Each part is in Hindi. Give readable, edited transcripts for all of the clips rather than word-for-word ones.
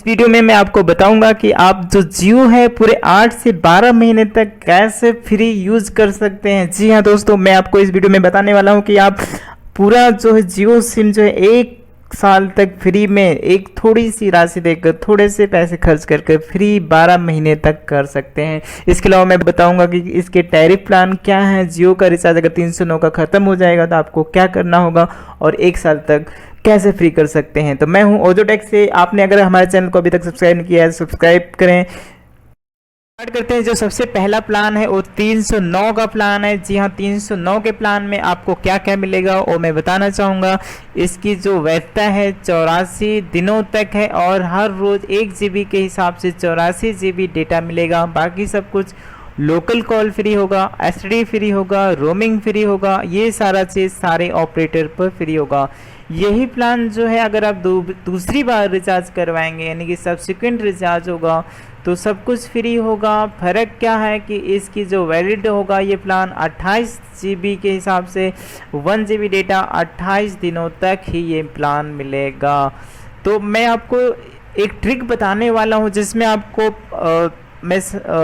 वीडियो में मैं आपको बताऊंगा कि आप जो जियो है पूरे 8 से 12 महीने तक कैसे फ्री यूज कर सकते हैं। जी हाँ दोस्तों, मैं आपको इस वीडियो में बताने वाला हूं कि आप पूरा जो है जियो सिम जो है 1 साल तक फ्री में एक थोड़ी सी राशि देकर, थोड़े से पैसे खर्च करके फ्री 12 महीने तक कर सकते हैं। इसके अलावा मैं बताऊंगा कि इसके टैरिफ प्लान क्या है। जियो का रिचार्ज अगर 309 का ख़त्म हो जाएगा तो आपको क्या करना होगा और 1 साल तक कैसे फ्री कर सकते हैं। तो मैं हूं ओजोटेक से। आपने अगर हमारे चैनल को अभी तक सब्सक्राइब नहीं किया है, सब्सक्राइब करें। स्टार्ट करते हैं। जो सबसे पहला प्लान है वो 309 का प्लान है। जी हाँ, 309 के प्लान में आपको क्या क्या मिलेगा वो मैं बताना चाहूँगा। इसकी जो वैधता है 84 दिनों तक है और हर रोज़ 1 GB के हिसाब से 84 GB डेटा मिलेगा। बाकी सब कुछ लोकल कॉल फ्री होगा, एसटीडी फ्री होगा, रोमिंग फ्री होगा, ये सारा चीज़ सारे ऑपरेटर पर फ्री होगा। यही प्लान जो है अगर आप दूसरी बार रिचार्ज करवाएंगे यानी कि सब्सिक्वेंट रिचार्ज होगा तो सब कुछ फ्री होगा। फ़र्क क्या है कि इसकी जो वैलिड होगा ये प्लान 28 GB के हिसाब से 1 GB डेटा 28 दिनों तक ही ये प्लान मिलेगा। तो मैं आपको एक ट्रिक बताने वाला हूँ जिसमें आपको मैं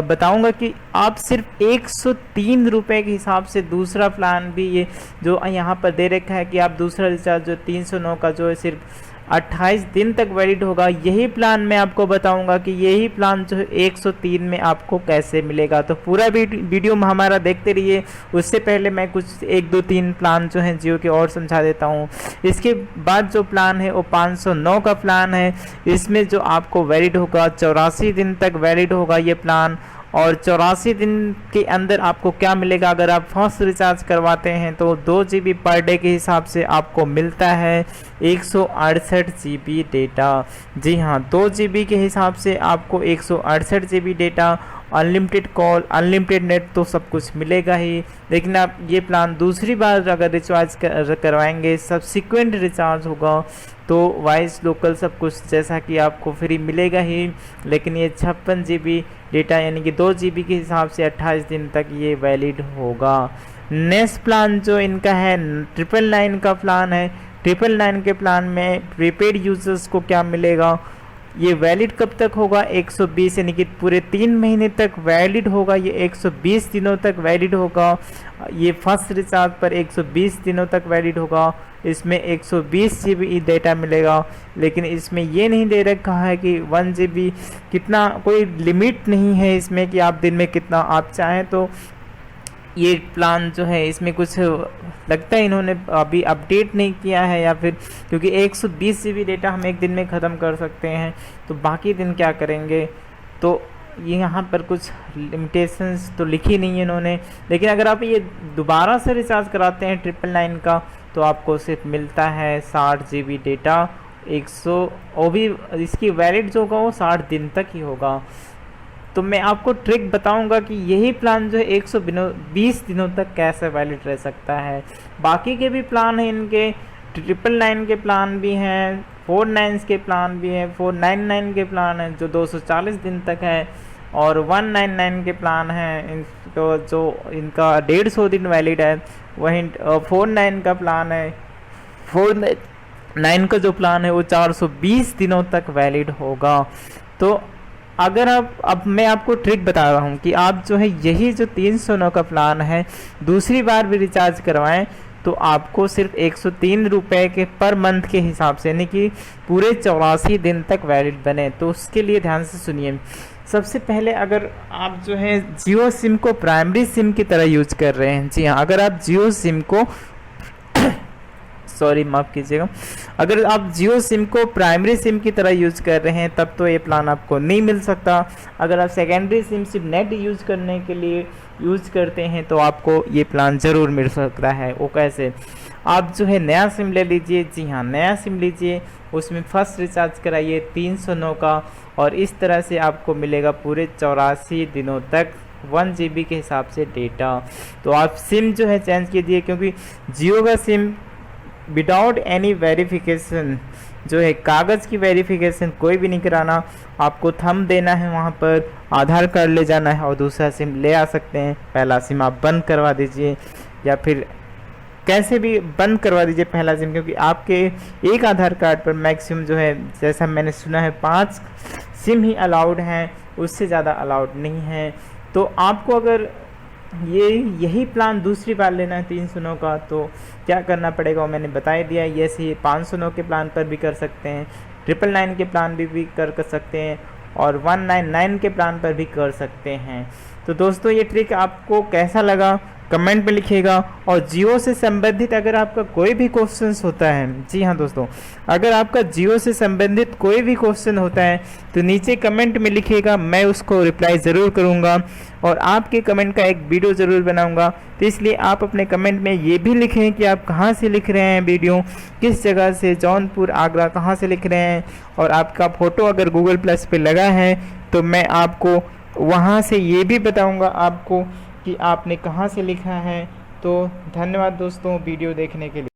बताऊंगा कि आप सिर्फ 103 रुपये के हिसाब से दूसरा प्लान भी ये जो यहाँ पर दे रखा है कि आप दूसरा रिचार्ज जो 309 का जो है सिर्फ 28 दिन तक वैलिड होगा, यही प्लान मैं आपको बताऊंगा कि यही प्लान जो है 103 में आपको कैसे मिलेगा। तो पूरा वीडियो हमारा देखते रहिए। उससे पहले मैं कुछ 1 2 3 प्लान जो हैं जियो के और समझा देता हूं। इसके बाद जो प्लान है वो 509 का प्लान है। इसमें जो आपको वैलिड होगा 84 दिन तक वैलिड होगा ये प्लान। और 84 दिन के अंदर आपको क्या मिलेगा, अगर आप फर्स्ट रिचार्ज करवाते हैं तो 2 GB पर डे के हिसाब से आपको मिलता है 168 GB डेटा। जी हाँ, 2 GB के हिसाब से आपको 168 GB data, unlimited call, unlimited net तो सब कुछ मिलेगा ही। लेकिन आप ये प्लान दूसरी बार अगर रिचार्ज करवाएंगे, सब्सिक्वेंट रिचार्ज होगा तो वॉइस लोकल सब कुछ जैसा कि आपको फ्री मिलेगा ही। लेकिन ये 56 GB डेटा यानी कि 2 GB के हिसाब से 28 दिन तक ये वैलिड होगा। नेक्स्ट प्लान जो इनका है 999 का प्लान है। 999 के प्लान में प्रीपेड यूजर्स को क्या मिलेगा, ये वैलिड कब तक होगा 120 यानी कि पूरे 3 महीने तक वैलिड होगा। ये 120 दिनों तक वैलिड होगा। ये फर्स्ट रिचार्ज पर 120 दिनों तक वैलिड होगा। इसमें 120 GB डेटा मिलेगा। लेकिन इसमें ये नहीं दे रखा है कि 1 GB कितना, कोई लिमिट नहीं है इसमें कि आप दिन में कितना आप चाहें तो। ये प्लान जो है इसमें कुछ लगता है इन्होंने अभी अपडेट नहीं किया है, या फिर क्योंकि 120 GB डेटा हम एक दिन में ख़त्म कर सकते हैं तो बाकी दिन क्या करेंगे। तो ये यहाँ पर कुछ लिमिटेशंस तो लिखी नहीं है इन्होंने। लेकिन अगर आप ये दोबारा से रिचार्ज कराते हैं 999 का तो आपको सिर्फ मिलता है 60 GB डेटा। 100 वो भी इसकी वैलिड जो होगा वो 60 दिन तक ही होगा। तो मैं आपको ट्रिक बताऊंगा कि यही प्लान जो है 120 दिनों तक कैसे वैलिड रह सकता है। बाकी के भी प्लान हैं इनके, 999 के प्लान भी हैं, 49 के प्लान भी हैं, 499 के प्लान हैं जो 240 दिन तक है, और 199 के प्लान हैं इनको जो इनका 150 दिन वैलिड है। वहीं 49 का प्लान है, 49 का जो प्लान है वो 420 दिनों तक वैलिड होगा। तो अगर आप, अब मैं आपको ट्रिक बता रहा हूँ कि आप जो है यही जो 309 का प्लान है दूसरी बार भी रिचार्ज करवाएं तो आपको सिर्फ 103 रुपये के पर मंथ के हिसाब से यानी कि पूरे 84 दिन तक वैलिड बने। तो उसके लिए ध्यान से सुनिए। सबसे पहले अगर आप जो है जियो सिम को प्राइमरी सिम की तरह यूज कर रहे हैं, जी हाँ, अगर आप जियो सिम को सॉरी माफ़ कीजिएगा, अगर आप जियो सिम को प्राइमरी सिम की तरह यूज़ कर रहे हैं तब तो ये प्लान आपको नहीं मिल सकता। अगर आप सेकेंडरी सिम सिर्फ नेट यूज़ करने के लिए यूज़ करते हैं तो आपको ये प्लान ज़रूर मिल सकता है। वो कैसे, आप जो है नया सिम ले लीजिए। जी हाँ, नया सिम लीजिए, उसमें फर्स्ट रिचार्ज कराइए 309 का और इस तरह से आपको मिलेगा पूरे 84 दिनों तक 1 GB के हिसाब से डेटा। तो आप सिम जो है चेंज कीजिए, क्योंकि जियो का सिम विदाउट एनी वेरिफिकेशन जो है, कागज़ की वेरिफिकेशन कोई भी नहीं कराना, आपको थंब देना है वहाँ पर, आधार कार्ड ले जाना है और दूसरा सिम ले आ सकते हैं। पहला सिम आप बंद करवा दीजिए या फिर कैसे भी बंद करवा दीजिए पहला सिम, क्योंकि आपके एक आधार कार्ड पर मैक्सिमम जो है, जैसा मैंने सुना है 5 सिम ही अलाउड हैं, उससे ज़्यादा अलाउड नहीं है। तो आपको अगर यही प्लान दूसरी बार लेना है 309 का, तो क्या करना पड़ेगा वो मैंने बता ही दिया। ये ऐसे 509 के प्लान पर भी कर सकते हैं, 999 के प्लान भी कर सकते हैं, और 199 के प्लान पर भी कर सकते हैं। तो दोस्तों ये ट्रिक आपको कैसा लगा कमेंट में लिखिएगा। और जियो से संबंधित अगर आपका कोई भी क्वेश्चंस होता है, जी हाँ दोस्तों, अगर आपका जियो से संबंधित कोई भी क्वेश्चन होता है तो नीचे कमेंट में लिखिएगा, मैं उसको रिप्लाई ज़रूर करूँगा और आपके कमेंट का एक वीडियो ज़रूर बनाऊँगा। तो इसलिए आप अपने कमेंट में ये भी लिखें कि आप कहाँ से लिख रहे हैं वीडियो, किस जगह से, जौनपुर, आगरा कहाँ से लिख रहे हैं, और आपका फ़ोटो अगर गूगल प्लस पे लगा है तो मैं आपको वहाँ से ये भी बताऊँगा आपको कि आपने कहाँ से लिखा है। तो धन्यवाद दोस्तों वीडियो देखने के लिए।